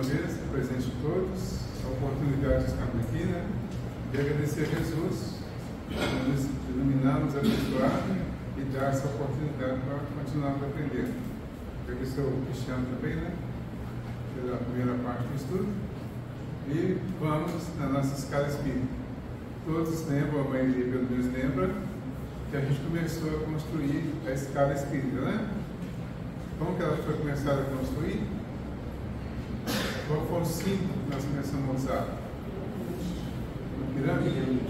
vez, presente de todos, a oportunidade de estarmos aqui, né? E agradecer a Jesus por nos iluminar, nos abençoar e dar essa oportunidade para continuarmos aprendendo. Agradecer o Cristiano também, né? Pela primeira parte do estudo. E vamos na nossa escala espírita. Todos lembram, a maioria pelo menos lembra, que a gente começou a construir a escala espírita, né? Como que ela foi começada a construir? Qual foi o símbolo que nós começamos a usar? Uma pirâmide?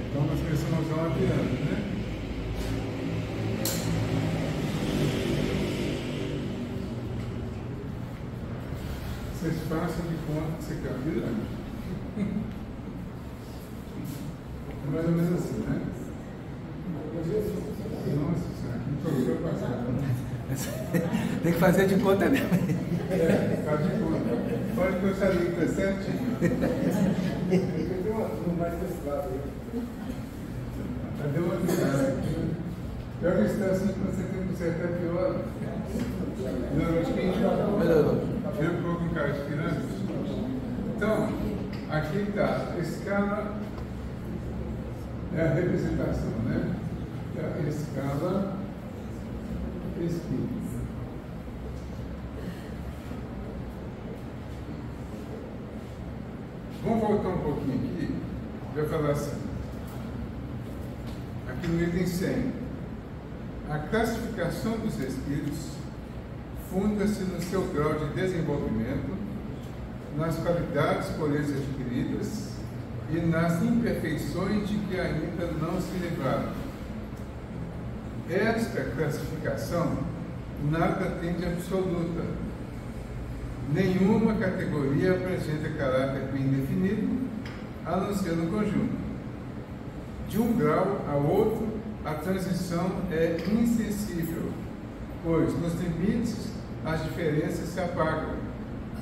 Então nós começamos a usar uma pirâmide, né? Vocês façam de conta que você quer uma pirâmide. É mais ou menos assim, né? Nossa Senhora, não estou passando. Tem que fazer de conta mesmo. Faz de conta. Pode começar ali, está certinho. Tem uma mais desse lado aí. Cadê uma pirâmide? Pior que está assim, quando você tem que consertar, é pior. Não, acho que tira um pouco em cara de pirâmide. Então, aqui está. A escala é a representação, né? A escala espírita. Vamos voltar um pouquinho aqui. Vai falar assim. Aqui no item 100. A classificação dos espíritos funda-se no seu grau de desenvolvimento, nas qualidades por eles adquiridas e nas imperfeições de que ainda não se livraram. Esta classificação nada tem de absoluta. Nenhuma categoria apresenta caráter bem definido, a não ser no conjunto. De um grau a outro, a transição é insensível, pois nos limites as diferenças se apagam,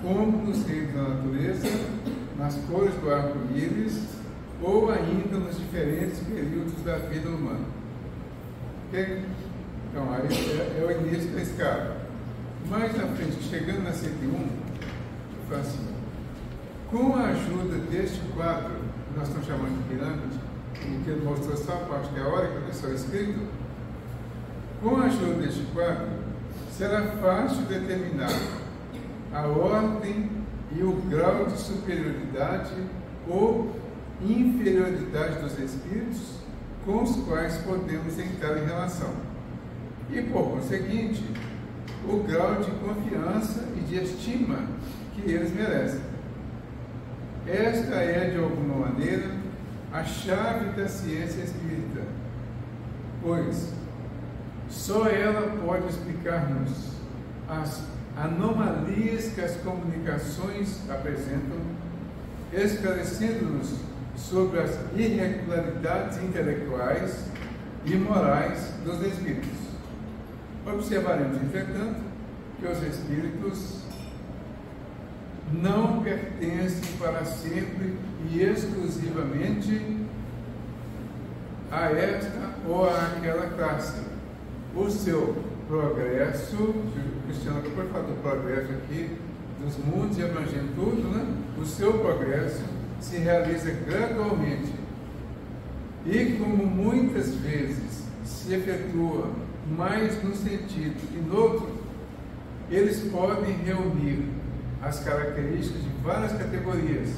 como nos reinos da natureza, nas cores do arco-íris ou ainda nos diferentes períodos da vida humana. Okay? Então, aí é o início da escala. Mais na frente, chegando na 101, eu falo assim: com a ajuda deste quadro, que nós estamos chamando de pirâmide, que ele mostrou só a parte teórica, só escrito, com a ajuda deste quadro, será fácil determinar a ordem e o grau de superioridade ou inferioridade dos espíritos com os quais podemos entrar em relação. E, por conseguinte, o grau de confiança e de estima que eles merecem. Esta é, de alguma maneira, a chave da ciência espírita, pois só ela pode explicar-nos as anomalias que as comunicações apresentam, esclarecendo-nos sobre as irregularidades intelectuais e morais dos espíritos. Observaremos, entretanto, que os espíritos não pertencem para sempre e exclusivamente a esta ou a aquela classe. O seu progresso, o Cristiano acabou de falar do progresso aqui, dos mundos e abrangendo tudo, né? O seu progresso se realiza gradualmente e, como muitas vezes se efetua mais num sentido que no outro, eles podem reunir as características de várias categorias,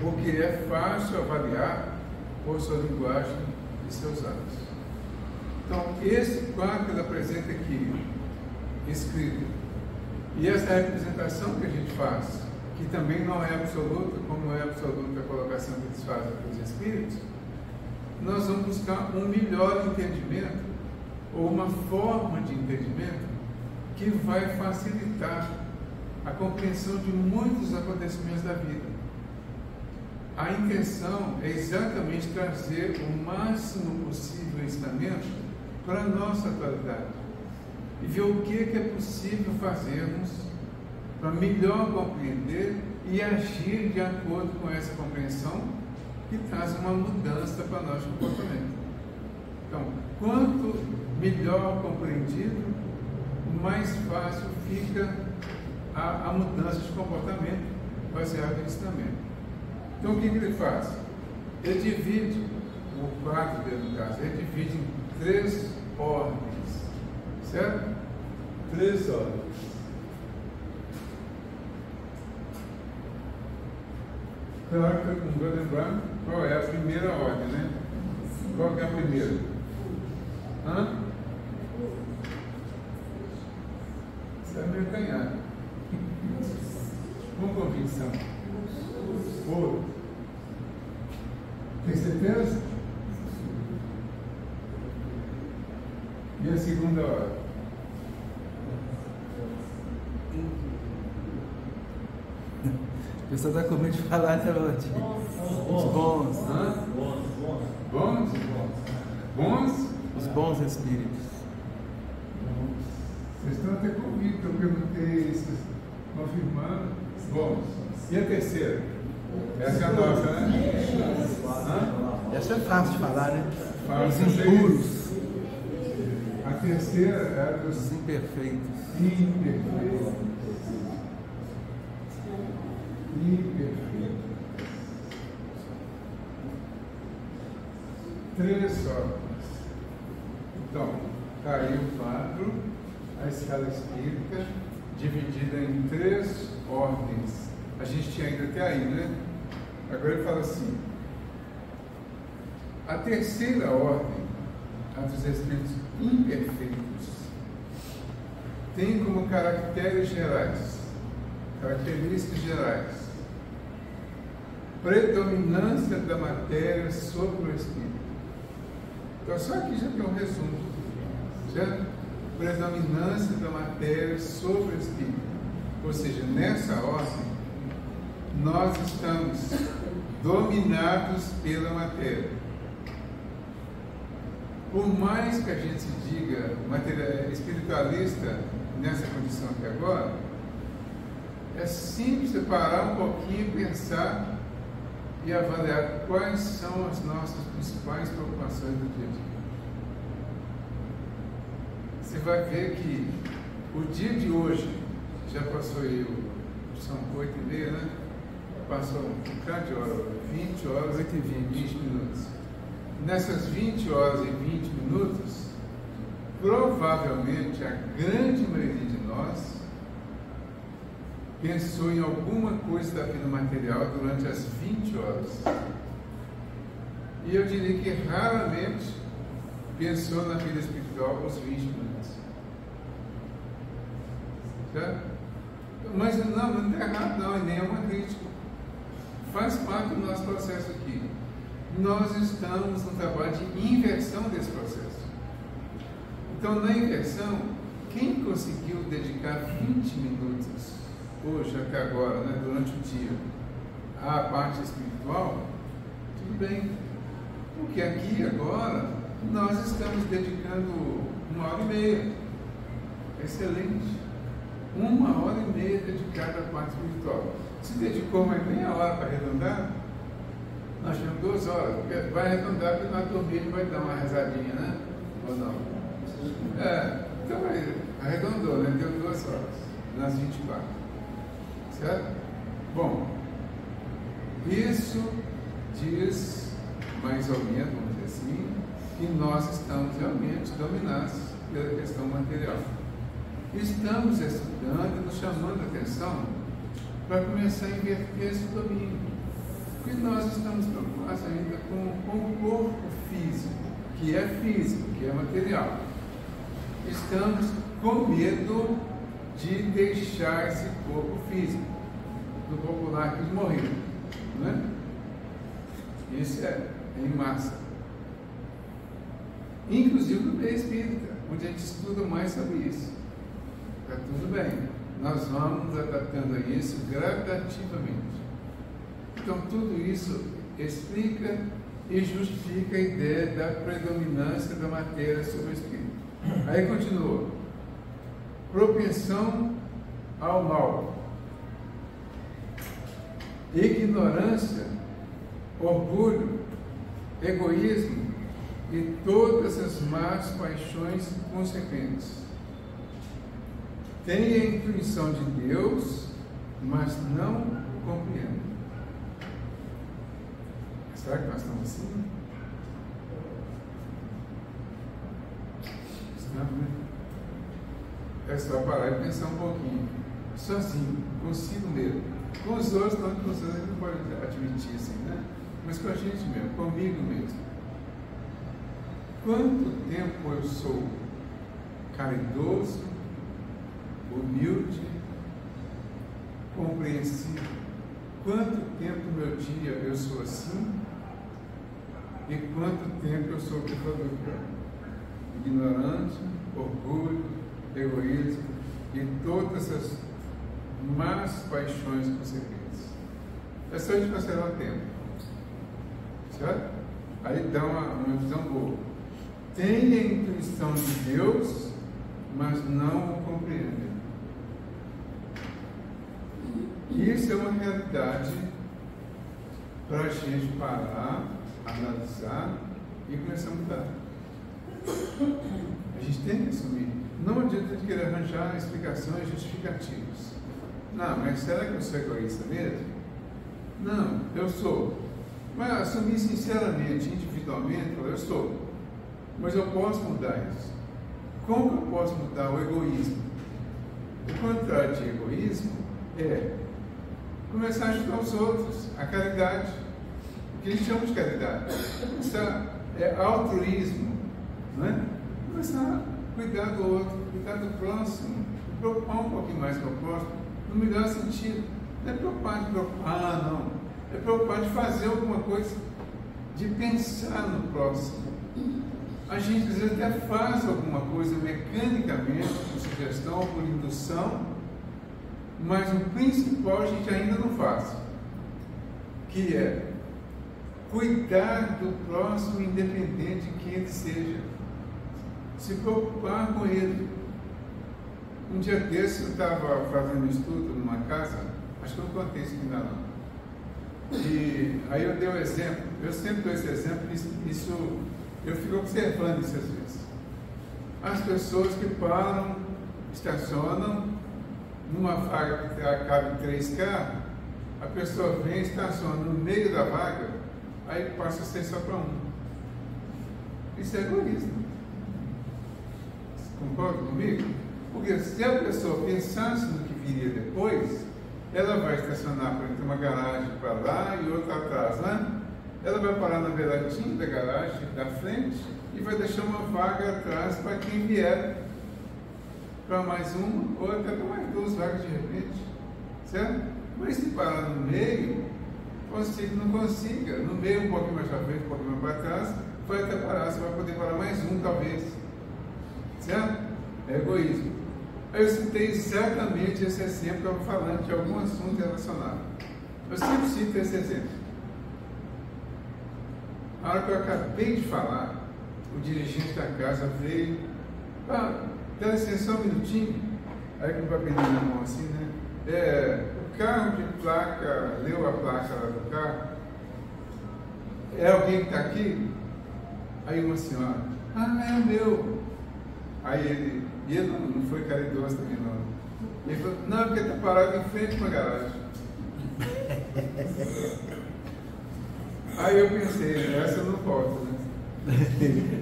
o que é fácil avaliar por sua linguagem e seus atos. Então, esse quadro que ele apresenta aqui, escrito, e essa representação que a gente faz, que também não é absoluta, como é absoluta a colocação que eles fazem para os espíritos, nós vamos buscar um melhor entendimento, ou uma forma de entendimento, que vai facilitar a compreensão de muitos acontecimentos da vida. A intenção é exatamente trazer o máximo possível ensinamento para a nossa atualidade e ver o que é possível fazermos para melhor compreender e agir de acordo com essa compreensão que traz uma mudança para o nosso comportamento. Então, quanto melhor compreendido, mais fácil fica a mudança de comportamento baseado nisso também. Então o que ele faz? Ele divide o quadro dele, no caso, ele divide em 3 ordens, certo? 3 ordens. Claro que eu não vou lembrar qual é a primeira ordem, né? Qual que é a primeira? Hã? Você é meio canhado. Com convicção. Ouro. Tem certeza? E a segunda ordem? A pessoa está com medo de falar, né, Lorde? Os bons. Hã? Bons? Bons? Os bons espíritos. Vocês estão até comigo, que eu perguntei, vocês confirmando. Bons. E a terceira? Essa é a nossa, né? Hã? Essa é fácil de falar, né? Os Fácil, impuros. A terceira é a dos Os imperfeitos. imperfeitos. Imperfeito. 3 ordens. Então, está aí o quadro, a escala espírita, dividida em 3 ordens. A gente tinha ido até aí, né? Agora ele fala assim: a terceira ordem, a dos espíritos imperfeitos, tem como características gerais, predominância da matéria sobre o espírito. Então, só aqui já tem um resumo, certo? Predominância da matéria sobre o espírito. Ou seja, nessa ordem, nós estamos dominados pela matéria. Por mais que a gente se diga espiritualista nessa condição aqui agora, é simples você parar um pouquinho e pensar e avaliar quais são as nossas principais preocupações do dia a dia. Você vai ver que o dia de hoje, já passou aí, são 8h30, né? Passou um bocado de hora, 20 horas, 8h20, 20 minutos. Nessas 20 horas e 20 minutos, provavelmente a grande maioria de nós pensou em alguma coisa da vida material durante as 20 horas. E eu diria que raramente pensou na vida espiritual os 20 minutos. Certo? Mas não está errado não, e nem é uma crítica. Faz parte do nosso processo aqui. Nós estamos no trabalho de inversão desse processo. Então, na inversão, quem conseguiu dedicar 20 minutos, hoje, até agora, né, durante o dia, à parte espiritual, tudo bem. Porque aqui, agora, nós estamos dedicando 1h30. Excelente. 1h30 dedicada à parte espiritual. Se dedicou mais meia hora para arredondar, nós temos 2 horas. Vai arredondar porque nós dormimos, vai dar uma rezadinha, né? Ou não? Então arredondou, né? Deu 2 horas nas 24. Certo? Bom, isso diz, mais ou menos, vamos dizer assim, que nós estamos realmente dominados pela questão material. Estamos estudando e nos chamando a atenção para começar a inverter esse domínio. Porque nós estamos preocupados ainda com o corpo físico, que é material. Estamos com medo de deixar esse corpo físico, do popular que morreu, não é? Isso é em massa. Inclusive no meio espírita, onde a gente estuda mais sobre isso. Está tudo bem, nós vamos adaptando a isso gradativamente. Então, tudo isso explica e justifica a ideia da predominância da matéria sobre o espírito. Aí continua. Propensão ao mal. Ignorância, orgulho, egoísmo e todas as más paixões consequentes. Tem a intuição de Deus, mas não o compreende. Será que nós estamos assim? Estamos, né? É só parar e pensar um pouquinho. Sozinho, consigo mesmo. Com os outros, não, com os outros a gente não pode admitir assim, né? Mas com a gente mesmo, comigo mesmo. Quanto tempo eu sou caridoso, humilde, compreensivo? Quanto tempo do meu dia eu sou assim? E quanto tempo eu sou pecador? Ignorante, orgulho, egoísmo e todas essas más paixões concebidas. É só a gente considerar o tempo. Certo? Aí dá uma visão boa. Tem a intuição de Deus, mas não o compreende. Isso é uma realidade para a gente parar, analisar e começar a mudar. A gente tem que assumir. Não adianta a gente querer arranjar explicações justificativas. Não, mas será que eu sou egoísta mesmo? Não, eu sou. Mas assumir sinceramente, individualmente, eu sou. Mas eu posso mudar isso. Como que eu posso mudar o egoísmo? O contrário de egoísmo é começar a ajudar os outros, a caridade. O que a gente chama de caridade. Isso é altruísmo, não é? Começar a cuidar do outro, cuidar do próximo, me preocupar um pouquinho mais com o próximo, no melhor sentido. Não é preocupar de preocupar, não. É preocupar de fazer alguma coisa, de pensar no próximo. A gente às vezes até faz alguma coisa mecanicamente, por sugestão ou por indução, mas o principal a gente ainda não faz, que é cuidar do próximo independente de quem ele seja, se preocupar com ele. Um dia desse eu estava fazendo estudo numa casa, acho que eu não contei isso aqui não. E aí eu dei o exemplo, eu sempre dou esse exemplo, isso eu fico observando isso às vezes. As pessoas que param, estacionam, numa vaga que cabe 3 carros, a pessoa vem, estaciona no meio da vaga, aí passa a ser só para um. Isso é egoísmo. Concorda comigo? Porque se a pessoa pensasse no que viria depois, ela vai estacionar, por exemplo, uma garagem para lá e outra atrás, né? Ela vai parar na beiradinha da garagem, da frente, e vai deixar uma vaga atrás para quem vier, para mais uma, ou até para mais 2 vagas de repente, certo? Mas se parar no meio, não consiga, no meio um pouquinho mais para frente, um pouquinho mais para trás, vai até parar, você vai poder parar mais um talvez, certo? É egoísmo. Aí eu citei exatamente esse exemplo que eu estava falando de algum assunto relacionado. Eu sempre cito esse exemplo. A hora que eu acabei de falar, o dirigente da casa veio, dá licença um minutinho, aí com o papelinho na mão assim, né? O carro de placa, leu a placa lá do carro, é alguém que está aqui? Aí uma senhora, é o meu. Aí ele não foi caridoso também não. Ele falou, não, porque está parado em frente com a garagem. Aí eu pensei, essa eu não posso, né?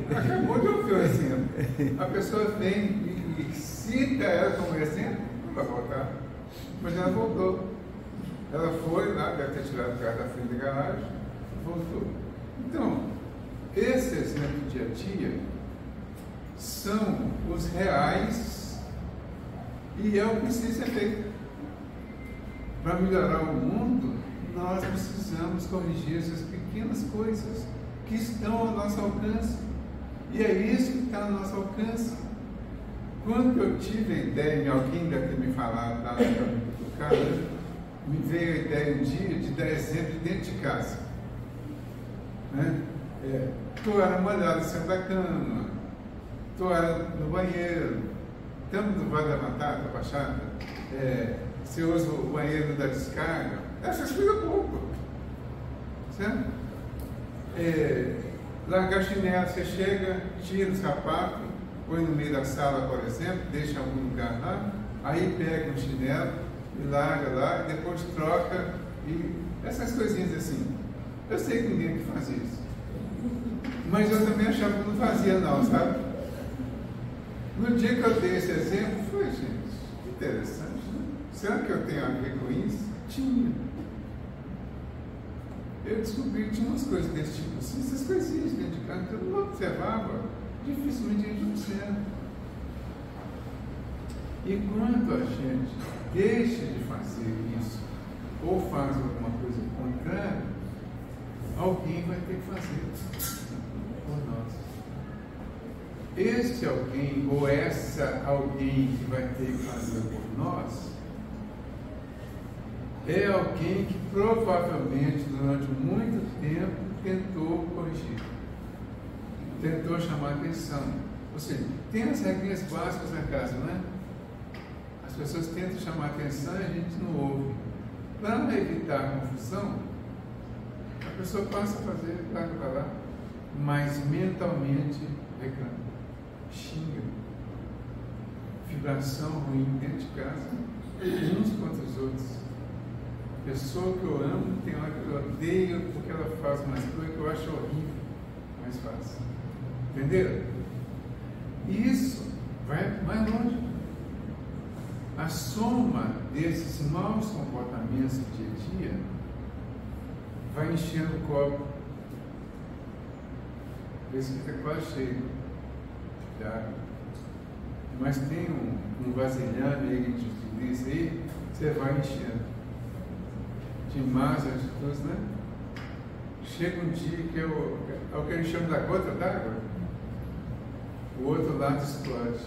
Acabou de ouvir o exemplo. A pessoa vem e cita ela como exemplo, não vai voltar. Mas ela voltou. Ela foi lá, deve ter tirado o carro da frente da garagem, voltou. Então, esse exemplo do dia a dia são os reais e é o que precisa ser feito. Para melhorar o mundo, nós precisamos corrigir essas pequenas coisas que estão ao nosso alcance. E é isso que está ao nosso alcance. Quando eu tive a ideia, alguém deve ter me falado lá no carro, me veio a ideia um dia de dar exemplo dentro de casa. Né? Toalha molhada em cima da cama, toalha no banheiro, tampa do vaso levantado, abaixada, você usa o banheiro da descarga, essas coisas pouco. Certo? Largar chinelo, você chega, tira o sapato, põe no meio da sala, por exemplo, deixa em algum lugar lá, Aí pega um chinelo e larga lá, e depois troca, e essas coisinhas assim. Eu sei que ninguém que faz isso. Mas eu também achava que não fazia não, sabe? No dia que eu dei esse exemplo, foi, gente, interessante, né? Será que eu tenho a ver com isso? Tinha. Eu descobri que tinha umas coisas desse tipo assim, essas coisinhas dentro de casa, que eu não observava, dificilmente a gente observa. E quando a gente deixa de fazer isso, ou faz alguma coisa contrária, alguém vai ter que fazer por nós. Este alguém, ou essa alguém que vai ter que fazer por nós, é alguém que provavelmente durante muito tempo tentou corrigir, tentou chamar atenção. Ou seja, tem as regrinhas básicas na casa, né? As pessoas tentam chamar atenção e a gente não ouve. Para evitar a confusão, a pessoa passa a fazer, larga para lá, mas mentalmente reclama, xinga, vibração ruim dentro de casa, uns contra os outros. Pessoa que eu amo, tem hora que eu odeio porque ela faz umas coisas que eu acho horrível, mas faz. Entenderam? E isso vai mais longe. A soma desses maus comportamentos do dia a dia vai enchendo o copo. Esse aqui está quase cheio de água. Mas tem um vasilhame aí de tudo isso aí, você vai enchendo. De más atitudes, né? Chega um dia que é o que eles chamam da gota d'água, o outro lado explode.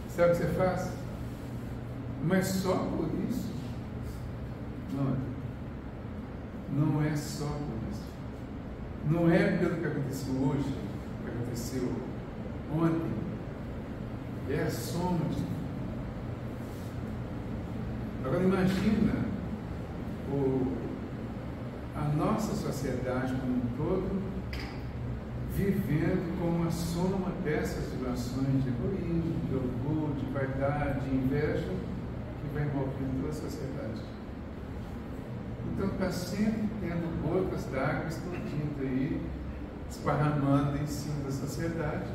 Sabe o que você faz? Mas só por isso? Não é só por isso. Não é pelo que aconteceu hoje, que aconteceu ontem. É a soma de tudo. Agora imagina a nossa sociedade como um todo vivendo com uma soma dessas vibrações de egoísmo, de orgulho, de vaidade, de inveja, que vai envolvendo toda a sociedade. Então está sempre tendo gotas d'água explodindo aí, esparramando em cima da sociedade,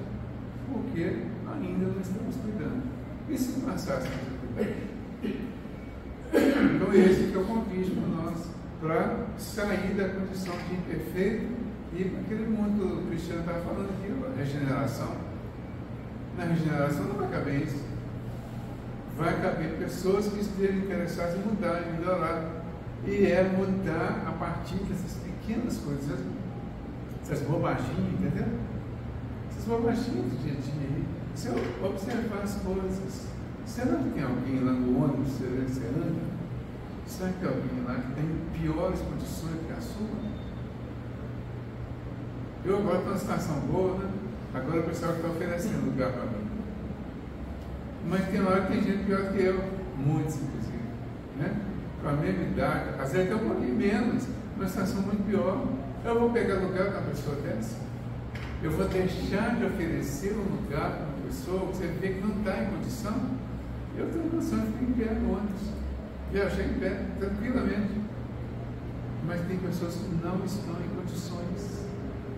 porque ainda não estamos cuidando. E se não passasse a cuidar? Então esse que é o convite para nós, para sair da condição de imperfeito e para aquele mundo que o Cristiano estava falando aqui, a regeneração. Na regeneração não vai caber isso. Vai caber pessoas que estejam interessadas em mudar, em melhorar. E é mudar a partir dessas pequenas coisas, essas bobaginhas, entendeu? Essas bobaginhas do dia a dia aí. Se eu observar as coisas, será que tem alguém lá no ônibus você anda? Será que tem alguém lá que tem piores condições que a sua? Eu agora estou numa situação boa, né? Agora o pessoal está oferecendo lugar para mim. Mas tem hora que tem gente pior que eu, muitos inclusive, né? Com a mesma idade, às vezes até um pouquinho menos, uma situação muito pior. Eu vou pegar lugar com uma pessoa dessa? Eu vou deixar de oferecer um lugar para uma pessoa que você vê que não está em condição? Eu tenho condição de ficar em pé no ônibus. Viajei em pé, tranquilamente. Mas tem pessoas que não estão em condições.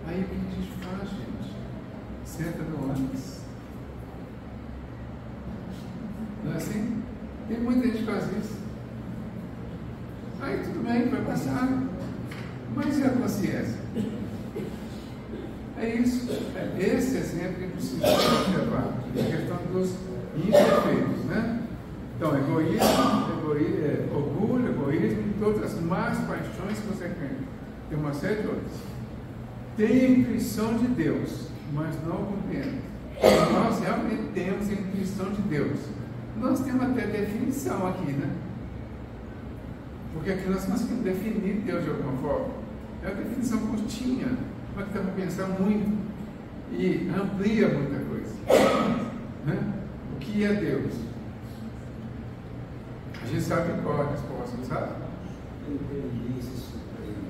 Aí o que a gente faz, gente? Senta no ônibus. Não é assim? Tem muita gente que faz isso. Aí tudo bem, vai passar. Mas e a consciência? É isso. É esse exemplo que precisa observar. A questão dos imperfeitos, né? Então, orgulho, egoísmo e todas as más paixões consequentes. Tem uma série de outras. Tem a intuição de Deus, mas não compreende. Nós realmente temos a intuição de Deus. Nós temos até definição aqui, né? Porque aqui nós conseguimos definir Deus de alguma forma. É uma definição curtinha, mas que dá para pensar muito e amplia muita coisa. Né? O que é Deus? A gente sabe qual é a resposta, não sabe? Inteligência suprema.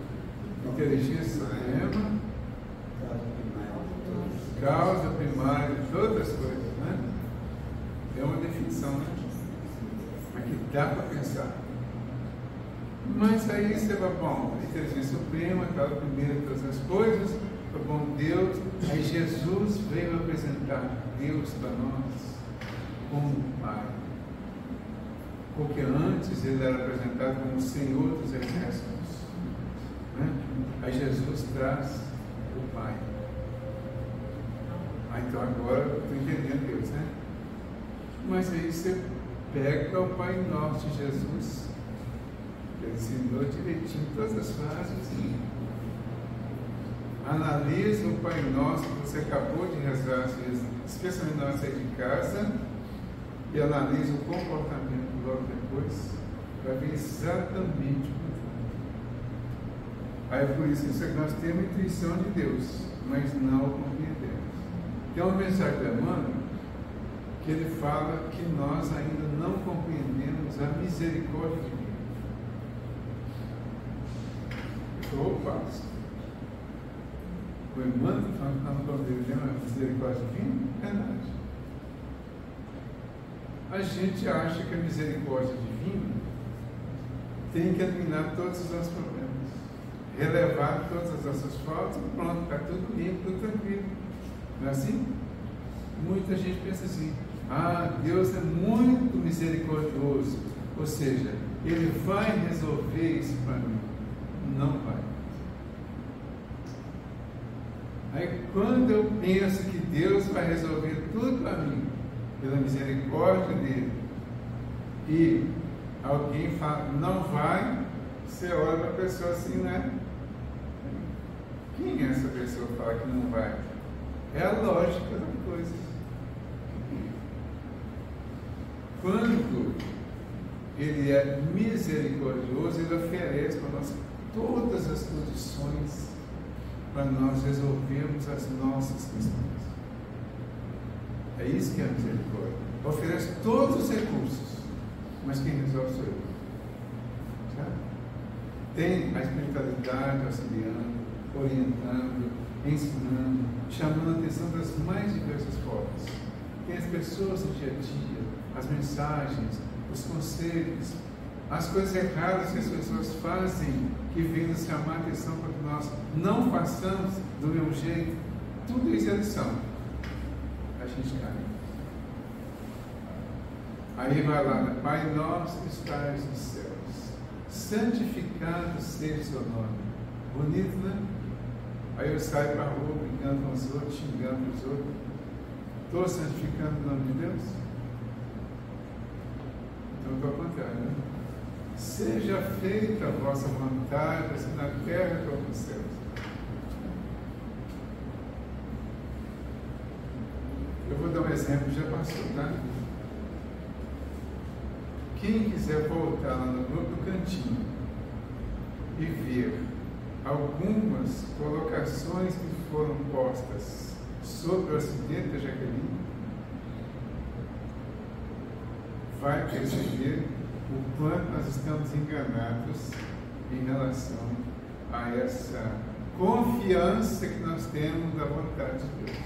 Inteligência suprema, causa primária de todas as coisas, né? É uma definição. ficção, né? Mas que dá para pensar. Mas aí você vai, bom, a inteligência suprema, aquela primeira de todas as coisas, foi bom Deus, aí Jesus veio apresentar Deus para nós como Pai. Porque antes ele era apresentado como o Senhor dos Exércitos. Né? Aí Jesus traz o Pai. Então agora eu estou entendendo Deus, né? Mas aí você pega o Pai Nosso de Jesus, ele ensinou direitinho todas as frases, analisa o Pai Nosso que você acabou de rezar, especialmente na hora de sair de casa, e analisa o comportamento logo depois, para ver exatamente o que foi. Aí por isso que nós temos a intuição de Deus, mas não o compreendemos. Tem uma mensagem do Emmanuel que ele fala que nós ainda não compreendemos a misericórdia divina. Opa! O Emmanuel fala que nós não compreendemos a misericórdia divina? Verdade. A gente acha que a misericórdia divina tem que eliminar todos os nossos problemas, relevar todas as nossas faltas e pronto, está tudo limpo, tudo tranquilo. Não é assim? Muita gente pensa assim, Deus é muito misericordioso, ou seja, Ele vai resolver isso para mim. Não vai. Aí quando eu penso que Deus vai resolver tudo para mim, pela misericórdia dele, e alguém fala, não vai, você olha para a pessoa assim, né? Quem é essa pessoa que fala que não vai? É a lógica da coisa. Quando ele é misericordioso, ele oferece para nós todas as condições para nós resolvermos as nossas questões. É isso que é a misericórdia. Oferece todos os recursos, mas quem resolve sou eu. Sabe? Tem a espiritualidade auxiliando, orientando, ensinando, chamando a atenção das mais diversas formas. Tem as pessoas no dia a dia, as mensagens, os conselhos, as coisas erradas que as pessoas fazem, que vêm nos chamar a atenção para que nós não façamos do mesmo jeito. Tudo isso é lição. A gente cai. Aí vai lá, né? Pai nosso que estás nos céus, santificado seja o seu nome. Bonito, né? Aí eu saio para a rua brigando com os outros, xingando os outros. Estou santificando o nome de Deus? Então estou ao contrário, né? Seja feita a vossa vontade, assim na terra como nos céus. Eu vou dar um exemplo, já passou, tá? Quem quiser voltar lá no grupo do Cantinho e ver algumas colocações que foram postas sobre o acidente da Jaqueline, vai perceber o quanto nós estamos enganados em relação a essa confiança que nós temos da vontade de Deus.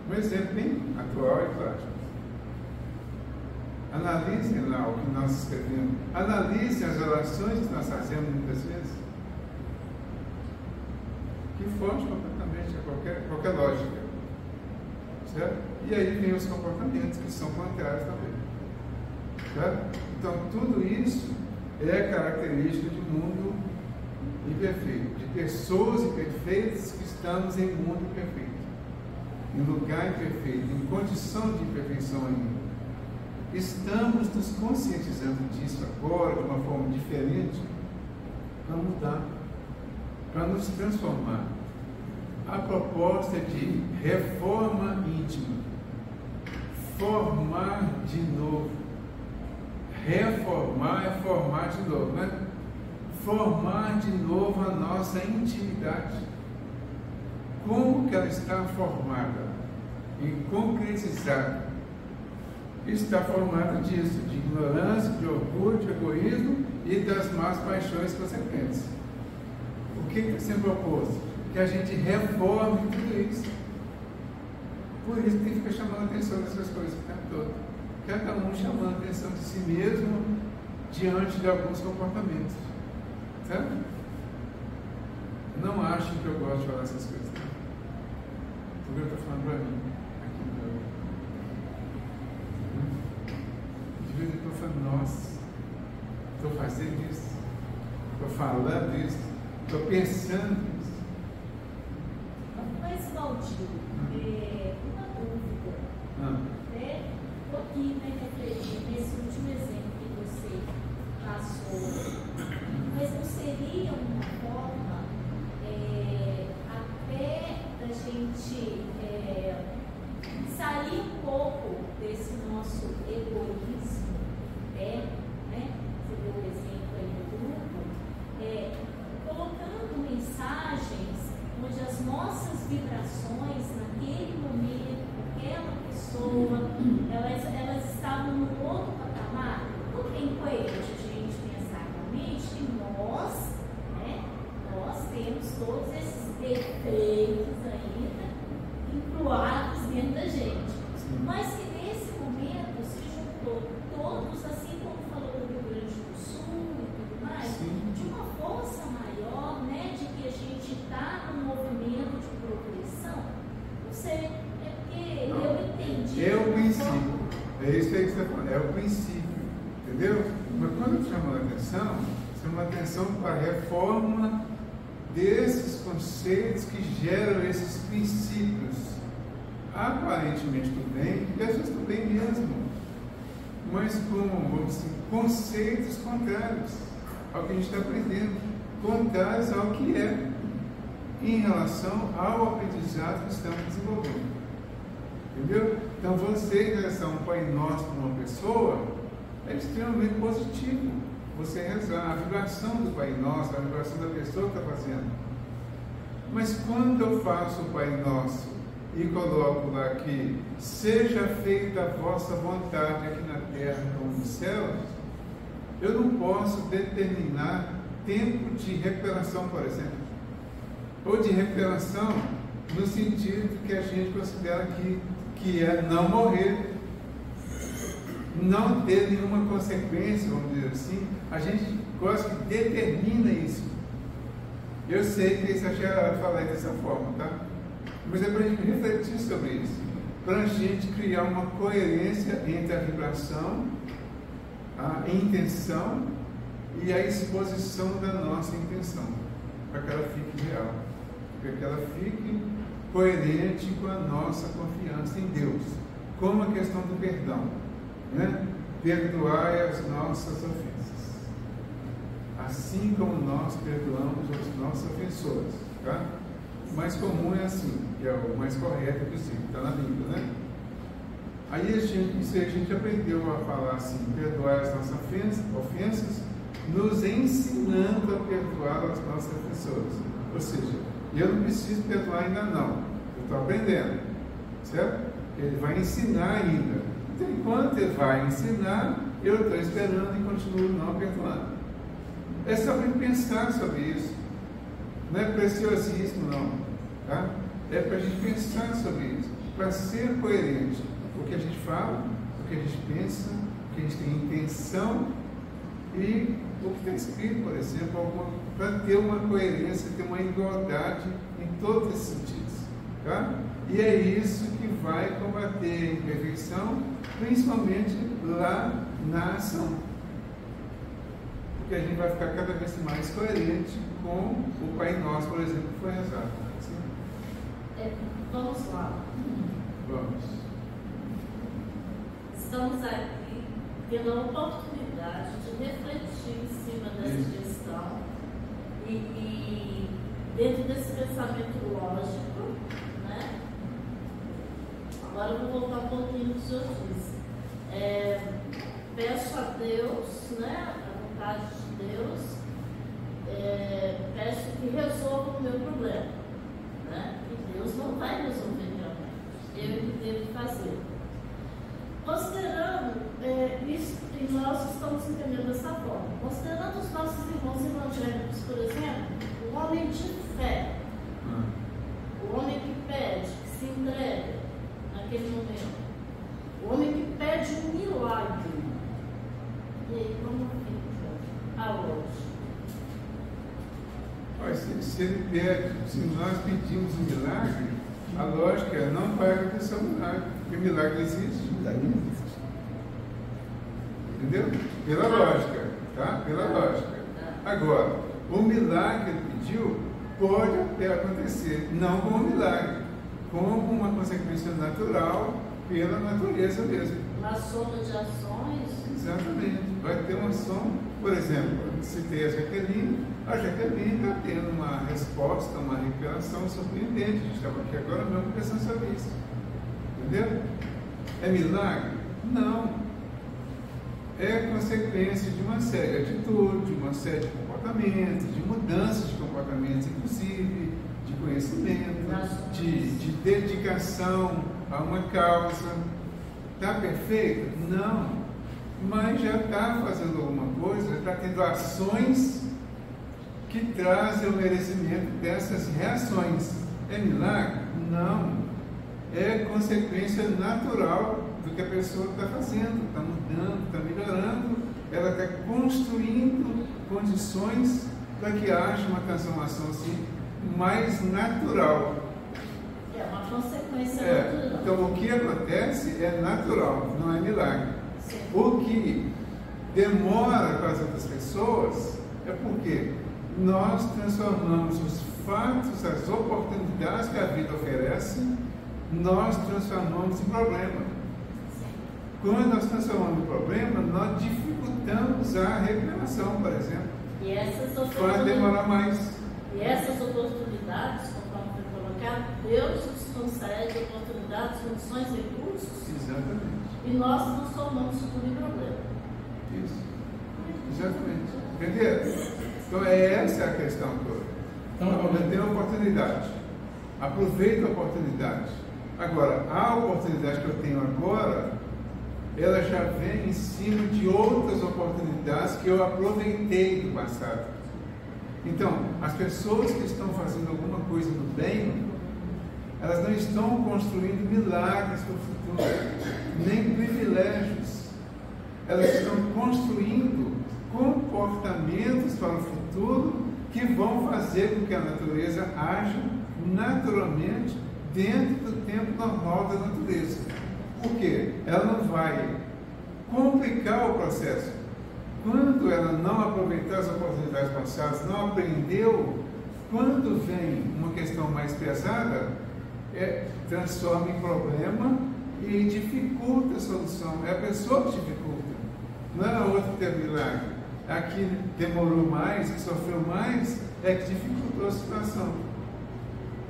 Um exemplo bem atual e prático. Analisem lá o que nós escrevemos. Analisem as orações que nós fazemos muitas vezes. Que foge completamente a qualquer lógica. Certo? E aí vem os comportamentos que são contrários também. Certo? Então, tudo isso é característica de mundo imperfeito, de pessoas imperfeitas que estamos em mundo imperfeito, em lugar imperfeito, em condição de imperfeição ainda. Estamos nos conscientizando disso agora de uma forma diferente para mudar, para nos transformar. A proposta é de reforma íntima, formar de novo. Reformar é formar de novo, né? Formar de novo a nossa intimidade. Como que ela está formada e concretizada? Está formada disso, de ignorância, de orgulho, de egoísmo e das más paixões consequentes. O que está sendo proposto? Que a gente reforme tudo isso. Por isso tem que ficar chamando a atenção dessas coisas o tempo todo. cada um chamando a atenção de si mesmo diante de alguns comportamentos. Certo? Não achem que eu gosto de falar essas coisas. Porque eu estou falando para mim. Aqui no meu. De vez em quando eu falo, nossa, estou fazendo isso, estou falando isso, estou pensando isso. Mas, Valdir, uma dúvida. Estou aqui, refletindo nesse último exemplo que você passou. Mas não seria uma forma até da gente sair um pouco desse nosso egoísmo, né? Você deu o exemplo aí do grupo, colocando mensagens onde as nossas vibrações naquele momento, aquela pessoa, elas estavam num outro patamar. Não tem coerente a gente pensar realmente que nós temos todos esses defeitos ainda incruados dentro da gente. Mas que nesse momento se juntou todos, assim como falou do Rio Grande do Sul e tudo mais, de uma força maior, de que a gente está num movimento de progressão. Não sei, é porque eu entendi. É o princípio. É isso aí que você está falando. É o princípio. Entendeu? Mas quando eu chamo a atenção, chama a atenção para a reforma desses conceitos que geram esses princípios. Aparentemente tudo bem, e às vezes tudo bem mesmo, mas com, vamos dizer, conceitos contrários ao que a gente está aprendendo, contrários ao que é em relação ao aprendizado que estamos desenvolvendo. Entendeu? Então você em relação ao Pai Nosso para uma pessoa é extremamente positivo. Você rezar, a vibração do Pai Nosso, a vibração da pessoa que está fazendo. Mas quando eu faço o Pai Nosso e coloco lá que seja feita a vossa vontade aqui na terra como nos céus, eu não posso determinar tempo de recuperação, por exemplo. Ou de recuperação no sentido que a gente considera que é não morrer, não ter nenhuma consequência, vamos dizer assim. A gente gosta que determina isso. Eu sei que isso já falei dessa forma, tá? Mas é para a gente refletir sobre isso, para a gente criar uma coerência entre a vibração, a intenção e a exposição da nossa intenção, para que ela fique real, para que ela fique coerente com a nossa confiança em Deus, como a questão do perdão, né? Perdoai as nossas ofensas, assim como nós perdoamos os nossos ofensores, tá? O mais comum é assim, que é o mais correto possível, está na Bíblia, né? Aí a gente aprendeu a falar assim, perdoar as nossas ofensas, nos ensinando a perdoar as nossas ofensoras. Ou seja, eu não preciso perdoar ainda não, eu estou aprendendo, certo? Ele vai ensinar ainda. Então, enquanto ele vai ensinar, eu estou esperando e continuo não perdoando. É só para pensar sobre isso. Não é preciosismo, não. Tá? É para a gente pensar sobre isso, para ser coerente. O que a gente fala, o que a gente pensa, o que a gente tem intenção e o que está escrito, por exemplo, para ter uma coerência, ter uma igualdade em todos esses sentidos. Tá? E é isso que vai combater a imperfeição, principalmente lá na ação. Porque a gente vai ficar cada vez mais coerente com o Pai Nosso, por exemplo, que foi rezado. Vamos lá. Vamos. Estamos aqui tendo a oportunidade de refletir em cima dessa questão e dentro desse pensamento lógico, né? Agora eu vou voltar um pouquinho no que o senhor disse. Peço a Deus, né? A vontade de Deus, peço que resolva o meu problema, né? E Deus não vai resolver realmente. Eu que devo fazer. Considerando isso, e nós estamos entendendo dessa forma, considerando os nossos irmãos evangélicos, por exemplo, o homem de fé, o homem que pede, que se entrega naquele momento, o homem que pede um milagre, Mas se ele pede, se nós pedimos um milagre, a lógica é não vai acontecer um milagre, porque milagre existe. Entendeu? Pela lógica, tá? Pela lógica. Agora, o milagre que ele pediu pode até acontecer, não como um milagre, como uma consequência natural pela natureza mesmo. Uma soma de ações. Exatamente. Vai ter uma ação, por exemplo, citei a Jaqueline está tendo uma resposta, uma revelação surpreendente. A gente estava aqui agora mesmo pensando sobre isso. Entendeu? É milagre? Não. É consequência de uma série de atitudes, de uma série de comportamentos, de mudanças de comportamentos, inclusive, de conhecimento, de dedicação a uma causa. Está perfeito? Não. Mas já está fazendo alguma coisa, está tendo ações que trazem o merecimento dessas reações. É milagre? Não. É consequência natural do que a pessoa está fazendo, está mudando, está melhorando, ela está construindo condições para que haja uma transformação assim mais natural. É uma consequência natural. Então o que acontece é natural, não é milagre. Sim. O que demora para as outras pessoas é porque nós transformamos os fatos, as oportunidades que a vida oferece, nós transformamos em problema. Quando nós transformamos em problema, nós dificultamos a revelação, por exemplo. E essas Vai demorar mais. E essas oportunidades, conforme foi colocado, Deus nos concede oportunidades, condições, recursos. Exatamente. E nós transformamos tudo em problema. Isso. Exatamente. Entendeu? Então essa é a questão toda. Então, eu tenho oportunidade. Aproveita a oportunidade. Agora, a oportunidade que eu tenho agora, ela já vem em cima de outras oportunidades que eu aproveitei do passado. Então, as pessoas que estão fazendo alguma coisa do bem, elas não estão construindo milagres para o futuro, nem privilégios. Elas estão construindo comportamentos para o futuro que vão fazer com que a natureza haja naturalmente dentro do tempo normal da natureza. Por quê? Ela não vai complicar o processo. Quando ela não aproveitar as oportunidades passadas, não aprendeu, quando vem uma questão mais pesada, transforma em problema e dificulta a solução. É a pessoa que dificulta, não é a outra que teve milagre. A que demorou mais, que sofreu mais, é que dificultou a situação.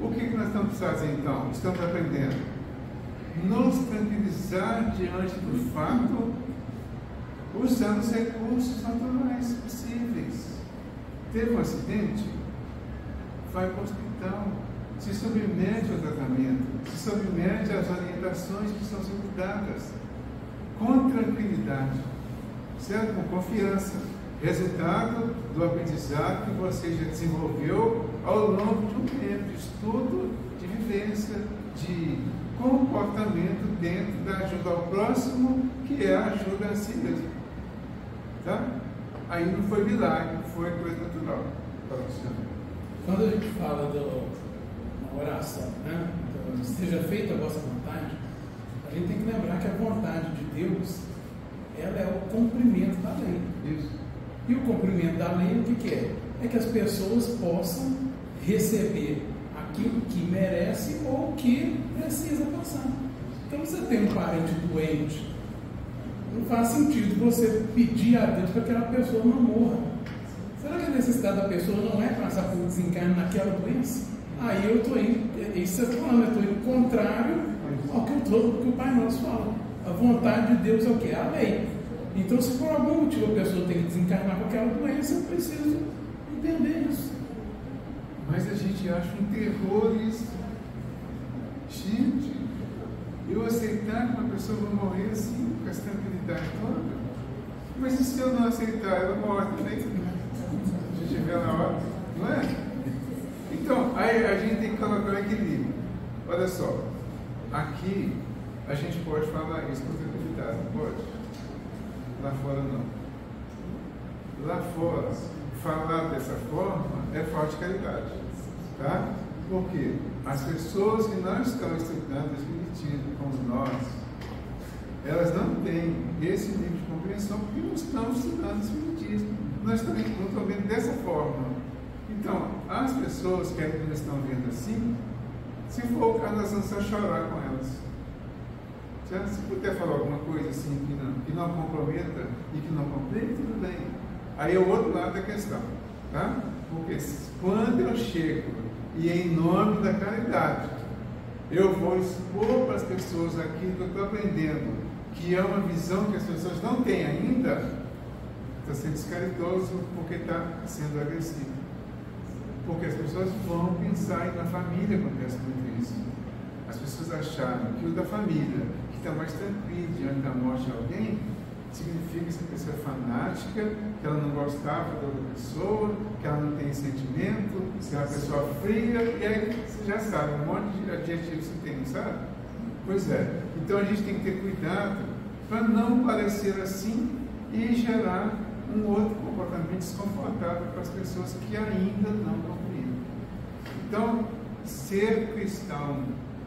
O que nós estamos fazendo então? Estamos aprendendo. Nos tranquilizar diante do fato, usando os recursos naturais possíveis. Teve um acidente? Vai para o hospital, se submete ao tratamento, se submete às orientações que estão sendo dadas, com tranquilidade, certo? Com confiança. Resultado do aprendizado que você já desenvolveu ao longo de um tempo de estudo, de vivência, de comportamento dentro da ajuda ao próximo, que é a ajuda a si mesmo. Tá? Aí não foi milagre, foi coisa natural. Quando a gente fala da oração, né? Então, seja feita a vossa vontade, a gente tem que lembrar que a vontade de Deus, ela é o cumprimento da lei. Isso. E o cumprimento da lei, o que é? É que as pessoas possam receber aquilo que merece ou que precisa passar. Então, você tem um parente doente, não faz sentido você pedir a Deus para que aquela pessoa não morra. Será que a necessidade da pessoa não é passar por desencarne naquela doença? Aí eu estou indo, isso você está falando, eu estou indo contrário ao que o Pai Nosso fala. A vontade de Deus é o quê? A lei. Então, se por algum motivo a pessoa tem que desencarnar com aquela doença, eu preciso entender isso. Mas a gente acha um terror isso. Gente, eu aceitar que uma pessoa vai morrer assim, com essa tranquilidade toda? Mas e se eu não aceitar, ela morre também? Se estiver na hora, não é? Então, aí a gente tem que colocar o equilíbrio. Olha só, aqui a gente pode falar isso com tranquilidade, não pode? Lá fora não. Lá fora, falar dessa forma é falta de caridade, tá? Porque as pessoas que não estão estudando o Espiritismo como nós, elas não têm esse nível de compreensão porque não estão estudando o Espiritismo. Nós também não estamos vendo dessa forma. Então, as pessoas que ainda estão vendo assim, se for o caso, nós vamos só chorar com elas. Se puder falar alguma coisa assim que não comprometa e que não compreende, tudo bem. Aí é o outro lado da questão, tá? Porque quando eu chego e em nome da caridade eu vou expor para as pessoas aquilo que eu estou aprendendo, que é uma visão que as pessoas não têm ainda, está sendo descaritoso porque está sendo agressivo. Porque as pessoas vão pensar na família, acontece muito isso. As pessoas acharam que o da família, que está mais tranquilo diante da morte de alguém, significa que essa pessoa é fanática, que ela não gostava da outra pessoa, que ela não tem sentimento, que é uma pessoa fria, e aí você já sabe, um monte de adjetivos que tem, sabe? Pois é. Então a gente tem que ter cuidado para não parecer assim e gerar um outro comportamento desconfortável para as pessoas que ainda não compreendem. Então, ser cristão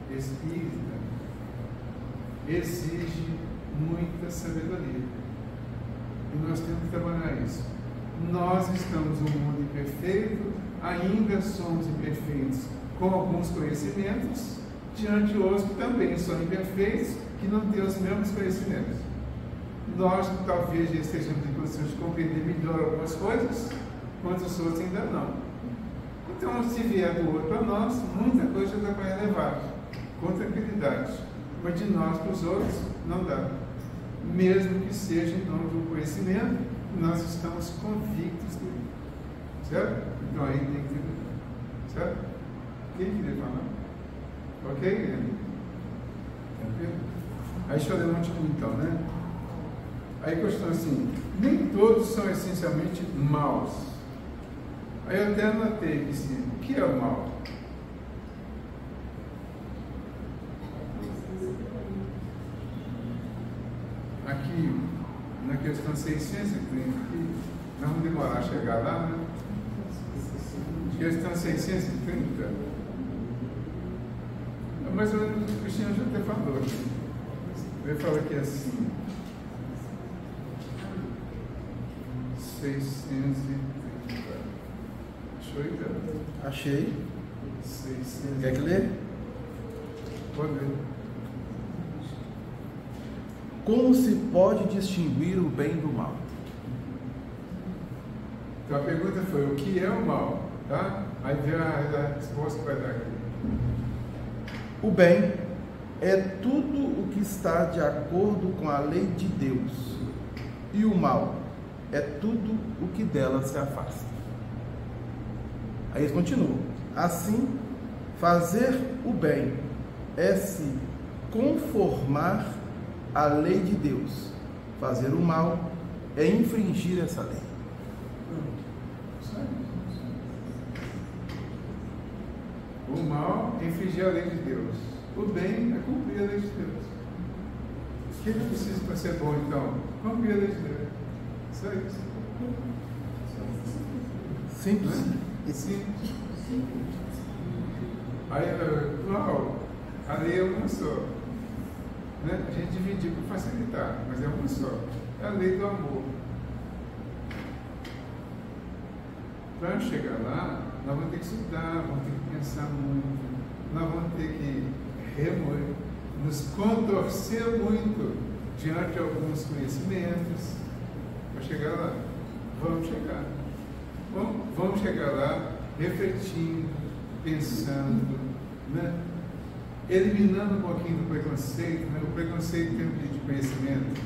espírita exige muita sabedoria. E nós temos que trabalhar isso. Nós estamos num mundo imperfeito, ainda somos imperfeitos com alguns conhecimentos, diante de outros que também são imperfeitos, que não têm os mesmos conhecimentos. Nós talvez já estejamos em condições de compreender melhor algumas coisas, quantos outros ainda não. Então, se vier do outro para nós, muita coisa já vai levar, com tranquilidade. Mas de nós para os outros, não dá. Mesmo que seja em nome de um conhecimento, nós estamos convictos dele. Certo? Então aí tem que ter. Certo? Quem queria falar? Ok, Guilherme? Tranquilo? Aí choramos então, né? Aí continua assim, nem todos são essencialmente maus. Aí eu até anotei que assim, o que é o mal? Aqui, na questão 630, aqui, nós vamos demorar a chegar lá, né? Questão 630. Mais ou menos o Cristiano já até falou aqui. Ele fala aqui assim. 630. Achou aí, cara? Achei. 630. Quer que lê? Pode ler. Como se pode distinguir o bem do mal? Então a pergunta foi, o que é o mal? Tá? Aí vem a resposta que vai dar aqui. O bem é tudo o que está de acordo com a lei de Deus, e o mal é tudo o que dela se afasta. Aí eles continuam. Assim, fazer o bem é se conformar à lei de Deus. Fazer o mal é infringir essa lei. O mal é infringir a lei de Deus. O bem é cumprir a lei de Deus. O que eu preciso para ser bom, então? Cumprir a lei de Deus. Só isso. Simples. Simples. Aí, uau, a lei é uma só. Né? A gente dividiu para facilitar, mas é uma só. É a lei do amor. Para chegar lá, nós vamos ter que estudar, vamos ter que pensar muito, nós vamos ter que remoer, nos contorcer muito diante de alguns conhecimentos para chegar lá. Vamos chegar. Vamos chegar lá refletindo, pensando, né? Eliminando um pouquinho do preconceito, né? O preconceito tem um tipo de conhecimento,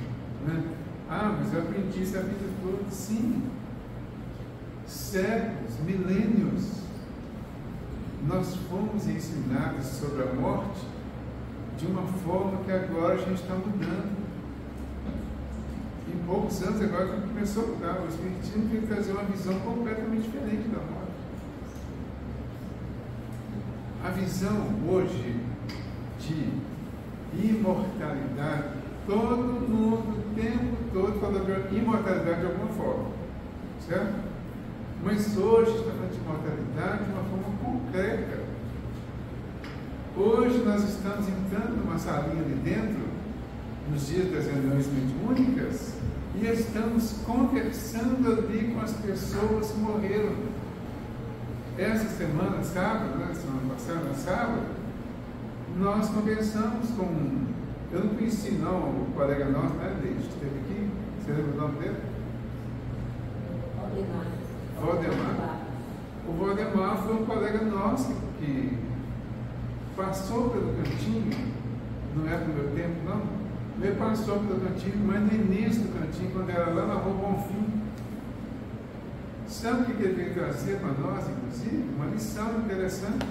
né? Ah, mas eu aprendi isso a vida toda. Sim. Séculos, milênios, nós fomos ensinados sobre a morte de uma forma que agora a gente está mudando. Em poucos anos agora que começou a mudar, o Espiritismo tem que trazer uma visão completamente diferente da morte. A visão hoje de imortalidade, todo mundo o tempo todo fala de imortalidade de alguma forma, certo? Mas hoje está falando de mortalidade de uma forma concreta. Hoje nós estamos entrando numa salinha ali dentro, nos dias das reuniões mediúnicas, e estamos conversando ali com as pessoas que morreram. Essa semana, sábado, né? Semana passada, sábado, nós conversamos com... Eu não conheci não, o colega nosso, né, Leite, que esteve aqui. Você lembra o nome dele? Valdemar. O Valdemar foi um colega nosso que passou pelo cantinho, não é do meu tempo não, ele passou pelo cantinho, mas no início do cantinho, quando era lá na Rua Bonfim. Sabe o que ele veio trazer para nós, inclusive? Uma lição interessante.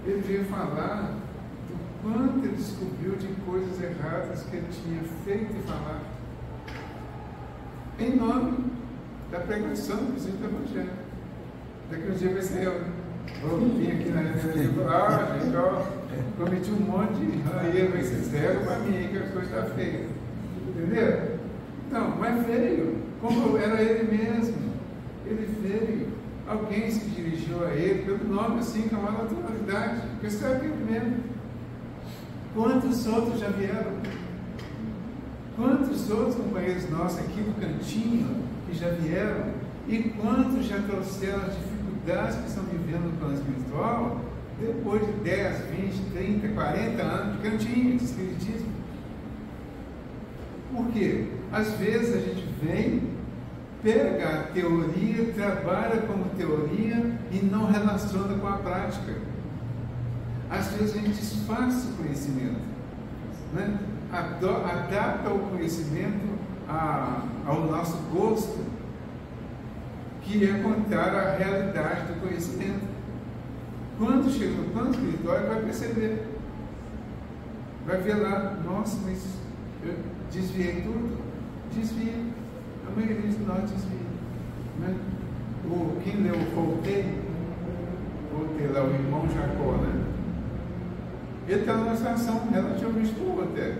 Ele veio falar do quanto ele descobriu de coisas erradas que ele tinha feito e falado, em nome da pregação, inclusive do Evangelho. Daqui um dia vai ser eu, vou vir aqui na igreja e falar, gente, ó, cometi um monte de erro, vai ser zero para mim, que a coisa está feia. Entendeu? Então, mas veio, como era ele mesmo, ele veio, alguém se dirigiu a ele pelo nome assim, com uma naturalidade, porque isso é aquele mesmo. Quantos outros já vieram? Quantos outros companheiros nossos aqui do cantinho que já vieram? E quantos já trouxeram as dificuldades que estão vivendo no plano espiritual depois de 10, 20, 30, 40 anos de cantinho, de espiritismo? Por quê? Às vezes a gente vem, pega a teoria, trabalha como teoria e não relaciona com a prática. Às vezes a gente disfarça o conhecimento, né? Adapta o conhecimento ao nosso gosto, que é contrário à realidade do conhecimento. Quando chega no plano espiritual, ele vai perceber, vai ver lá, nossa, mas eu desviei tudo? Desvia. A maioria de nós desvia, né? Quem leu o Voltaire lá, o irmão Jacó, né? Ele está numa situação relativamente boa até,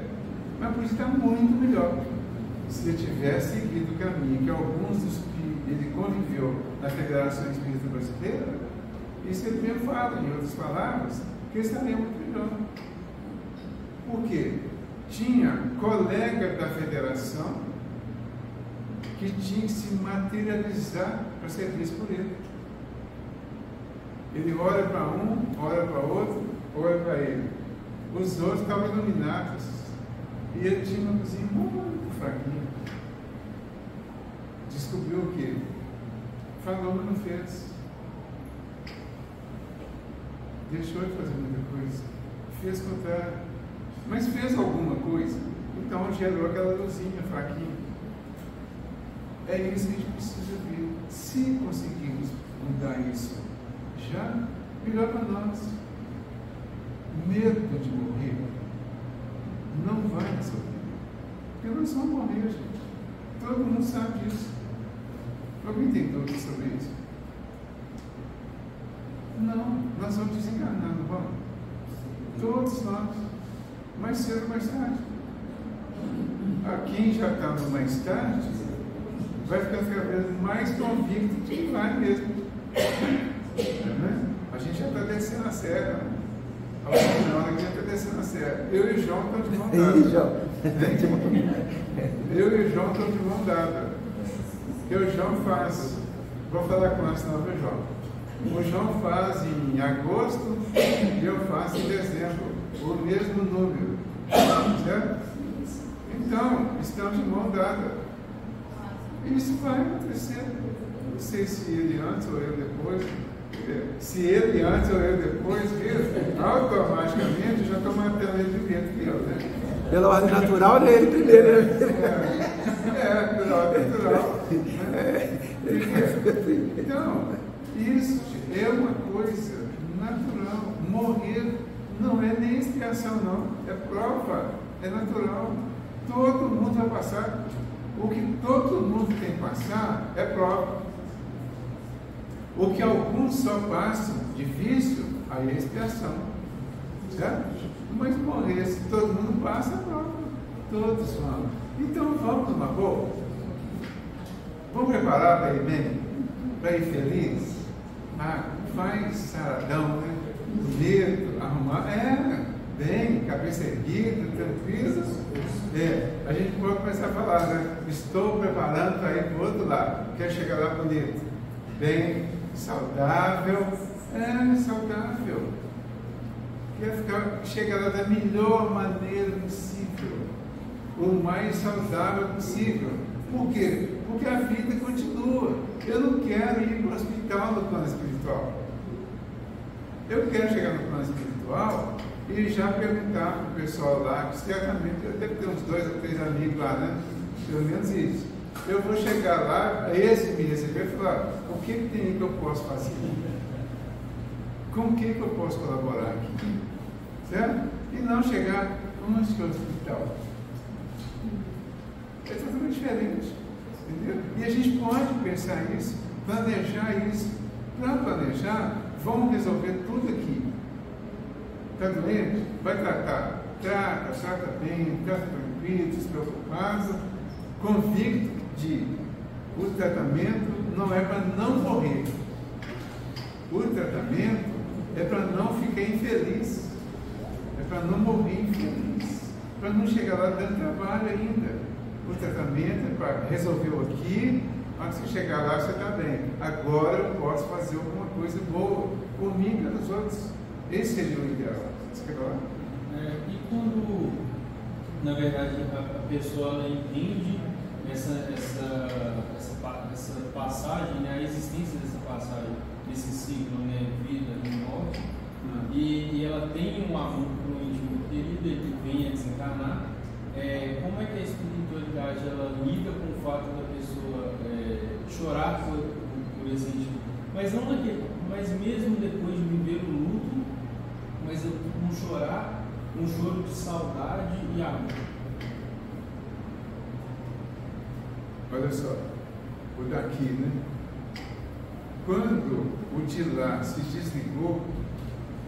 mas podia estar muito melhor se ele tivesse seguido o caminho que alguns dos que ele conviveu na Federação Espírita Brasileira, isso ele mesmo fala, em outras palavras, que ele estaria muito melhor. Por quê? Tinha colega da Federação que tinha que se materializar para ser visto por ele. Ele olha para um, olha para outro, olha para ele. Os outros estavam iluminados. E ele tinha uma cozinha muito fraquinha. Descobriu o quê? Falou, mas não fez. Deixou de fazer muita coisa. Fez o contrário. Mas fez alguma coisa. Então gerou aquela luzinha fraquinha. É isso que a gente precisa ver. Se conseguirmos mudar isso já, melhor para nós. Medo de morrer não vai resolver. Porque nós vamos morrer, gente. Todo mundo sabe disso. Alguém tem dúvida sobre isso? Não, nós vamos desencarnar, não vamos? Todos nós. Mais cedo ou mais tarde. Quem já está no mais tarde vai ficar cada vez mais convicto de que vai mesmo. A gente já está descendo a serra. Na hora que a gente está descendo a serra. Eu e o João estamos de mão dada. Eu e o João estamos de mão dada. Porque o João faz, vou falar com nós, senão o João. O João faz em agosto e eu faço em dezembro. O mesmo número. Certo? Então, estamos de mão dada. Isso vai acontecer. Não sei se ele antes ou eu depois. Se ele antes ou eu depois, automaticamente eu já estou matando ele primeiro que eu, né? Pela ordem natural, né? Ele primeiro, né? Pela ordem natural. Né? Então, isso é uma coisa natural. Morrer não é nem expiação, não. É prova, é natural. Todo mundo vai passar. O que todo mundo tem que passar é prova. O que alguns só passam difícil, aí é expiação. Certo? Mas morrer, se todo mundo passa, é prova. Todos vão. Então vamos numa boa. Vamos preparar para ir bem? Para ir feliz? Ah, faz saradão, né? Bonito, arrumar. Bem, cabeça erguida, tranquilo. A gente pode começar a falar, né? Estou preparando para ir para o outro lado. Quero chegar lá bonito. Bem, saudável. Saudável. Quer chegar lá da melhor maneira possível. O mais saudável possível. Por quê? Porque a vida continua. Eu não quero ir para o hospital no plano espiritual. Eu quero chegar no plano espiritual e já perguntar para o pessoal lá, que certamente deve ter uns 2 ou 3 amigos lá, né? Pelo menos isso. Eu vou chegar lá, esse me receber e falar, o que tem aí que eu posso fazer? Com o que eu posso colaborar aqui? Certo? E não chegar no hospital. É totalmente diferente. Entendeu? E a gente pode pensar isso, planejar isso. Para planejar, vamos resolver tudo aqui. Está doente? Vai tratar. Trata bem, trata tranquilo, despreocupado, convicto de o tratamento não é para não morrer. O tratamento é para não ficar infeliz. É para não morrer infeliz. Para não chegar lá dando trabalho ainda. O tratamento é para resolver aqui, antes de chegar lá você está bem. Agora eu posso fazer alguma coisa boa por mim e pelos outros. Esse seria o ideal. E quando, na verdade, a pessoa ela entende essa passagem, né, a existência dessa passagem, desse ciclo, né, vida e morte, e ela tem um amor para o íntimo querido, ele vem a desencarnar, como é que a espiritualidade ela lida com o fato da pessoa chorar por esse íntimo? Mas mesmo depois de viver o luto, mas um choro de saudade e amor. Olha só, o daqui, né? Quando o de lá se desligou,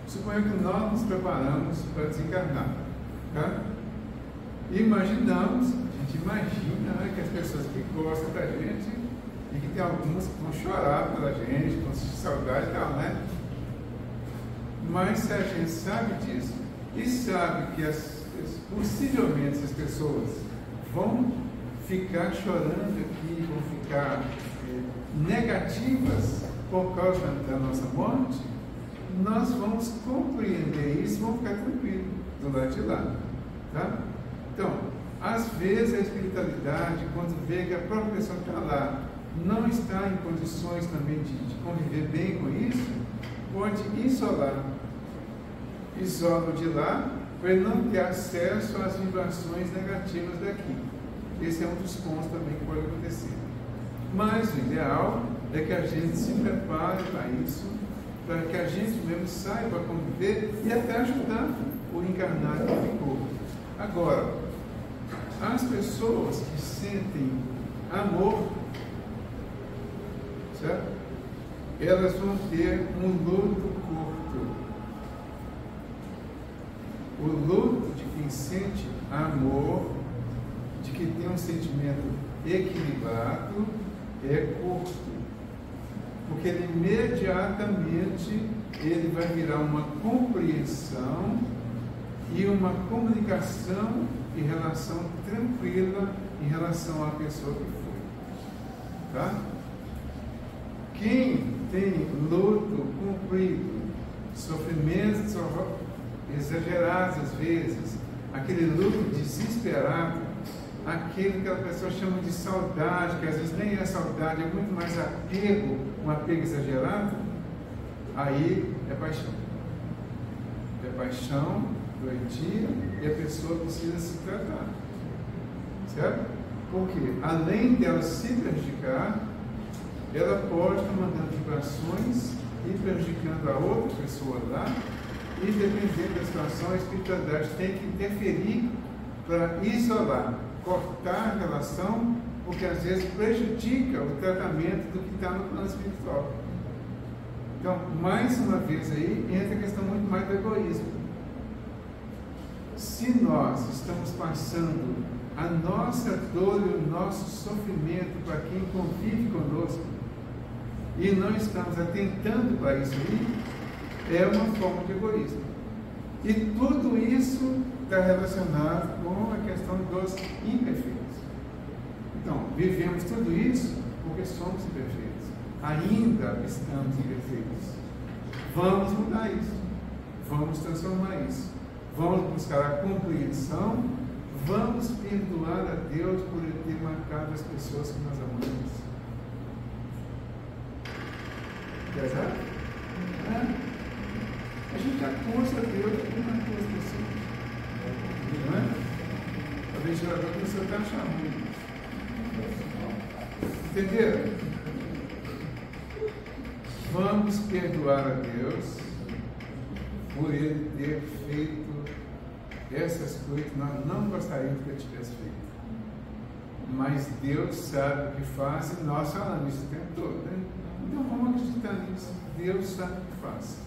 suponha que nós nos preparamos para desencarnar, tá? Imaginamos, a gente imagina, né, que as pessoas que gostam da gente, e que tem algumas que vão chorar pela gente, vão sentir saudade e tal, né? Mas se a gente sabe disso, e sabe que possivelmente as pessoas vão ficar chorando aqui, vão ficar negativas por causa da nossa morte, nós vamos compreender isso e vamos ficar tranquilos do lado de lá, tá? Então, às vezes a espiritualidade, quando vê que a própria pessoa que está lá não está em condições também de conviver bem com isso, pode isolar. Isola de lá para ele não ter acesso às vibrações negativas daqui. Esse é um dos pontos também que pode acontecer. Mas o ideal é que a gente se prepare para isso, para que a gente mesmo saiba conviver e até ajudar o encarnado que ficou. Agora, as pessoas que sentem amor, certo? Elas vão ter um luto curto. O luto de quem sente amor, de quem tem um sentimento equilibrado, é curto. Porque ele imediatamente ele vai virar uma compreensão e uma comunicação e relação tranquila em relação à pessoa que foi. Tá? Quem tem luto cumprido, sofrimentos exagerados às vezes, aquele luto desesperado, aquele que a pessoa chama de saudade, que às vezes nem é saudade, é muito mais apego, um apego exagerado, aí é paixão. É paixão, doentia, e a pessoa precisa se tratar. Certo? Porque, além dela se prejudicar, ela pode estar mandando vibrações e prejudicando a outra pessoa lá, e dependendo da situação, a espiritualidade tem que interferir para isolar, cortar a relação, porque às vezes prejudica o tratamento do que está no plano espiritual. Então, mais uma vez aí, entra a questão muito mais do egoísmo. Se nós estamos passando a nossa dor e o nosso sofrimento para quem convive conosco, e não estamos atentando para isso aí, é uma forma de egoísmo. E tudo isso está relacionado com a questão dos imperfeitos. Então, vivemos tudo isso porque somos imperfeitos. Ainda estamos imperfeitos. Vamos mudar isso. Vamos transformar isso. Vamos buscar a compreensão. Vamos perdoar a Deus por Ele ter marcado as pessoas que nós amamos. Pesado? A gente acusa Deus por uma coisa assim. Não é? O ventilador começou a estar chamando. Entenderam? Vamos perdoar a Deus por Ele ter feito essas coisas que nós não gostaríamos que Ele tivesse feito. Mas Deus sabe o que faz e nós falamos isso o tempo todo, né? Então vamos acreditar nisso. Deus sabe o que faz.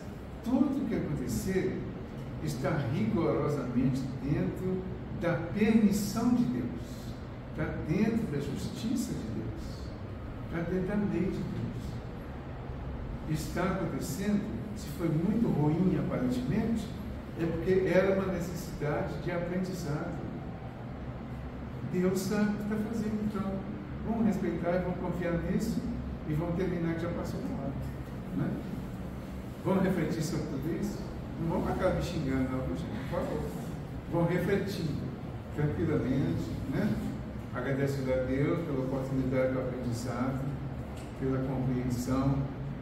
Tudo o que acontecer está rigorosamente dentro da permissão de Deus, está dentro da justiça de Deus, está dentro da lei de Deus. Está acontecendo, se foi muito ruim aparentemente, é porque era uma necessidade de aprendizado. Deus sabe o que está fazendo, então vamos respeitar e vamos confiar nisso e vamos terminar que já passou do lado, né? Vamos refletir sobre tudo isso? Não vamos acabar me xingando, não, por favor. Vamos refletindo tranquilamente, né? Agradecendo a Deus pela oportunidade do aprendizado, pela compreensão,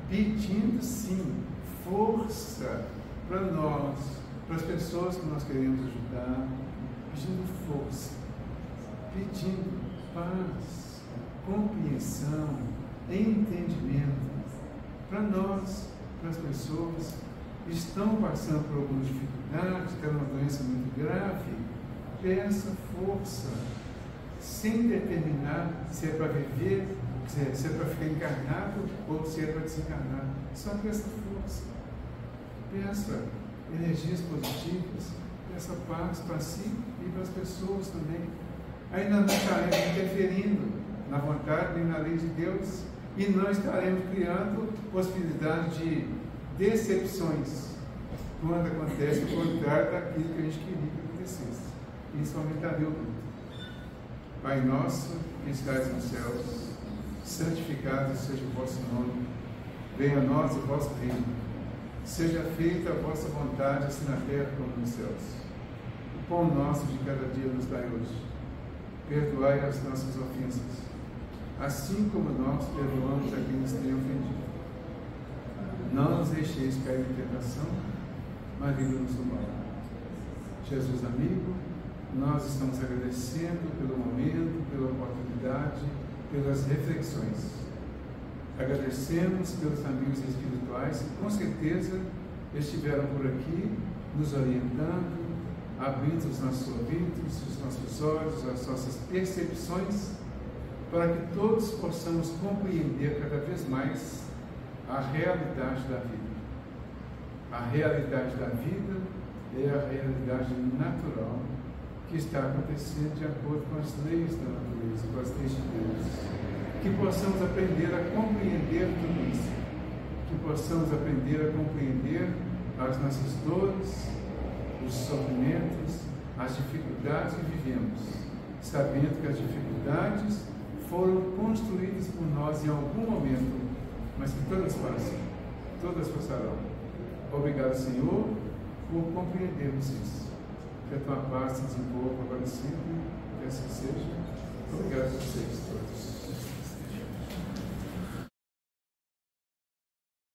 pedindo sim força para nós, para as pessoas que nós queremos ajudar, pedindo força, pedindo paz, compreensão, entendimento para nós, para as pessoas que estão passando por algumas dificuldades, têm uma doença muito grave. Peça força, sem determinar se é para viver, se é para ficar encarnado ou se é para desencarnar. Só peça força, peça energias positivas, peça paz para si e para as pessoas também. Ainda não estaremos interferindo na vontade nem na lei de Deus e não estaremos criando possibilidade de decepções quando acontece o contrário daquilo que a gente queria que acontecesse. Isso aumentaria o luto. Pai nosso, que estais nos céus, santificado seja o vosso nome, venha a nós o vosso reino, seja feita a vossa vontade, assim na terra como nos céus. O pão nosso de cada dia nos dai hoje. Perdoai as nossas ofensas, assim como nós perdoamos a quem nos tem ofendido. Não nos deixeis cair em tentação, mas livra-nos do mal. Jesus amigo, nós estamos agradecendo pelo momento, pela oportunidade, pelas reflexões. Agradecemos pelos amigos espirituais que com certeza estiveram por aqui, nos orientando, abrindo os nossos ouvidos, os nossos olhos, as nossas percepções, para que todos possamos compreender cada vez mais a realidade da vida. A realidade da vida é a realidade natural que está acontecendo de acordo com as leis da natureza, com as leis de Deus. Que possamos aprender a compreender tudo isso. Que possamos aprender a compreender as nossas dores, os sofrimentos, as dificuldades que vivemos, sabendo que as dificuldades foram construídas por nós em algum momento, mas que todas passam, todas passarão. Obrigado, Senhor, por compreendermos isso. Que a tua paz se desenvolva agora e sempre.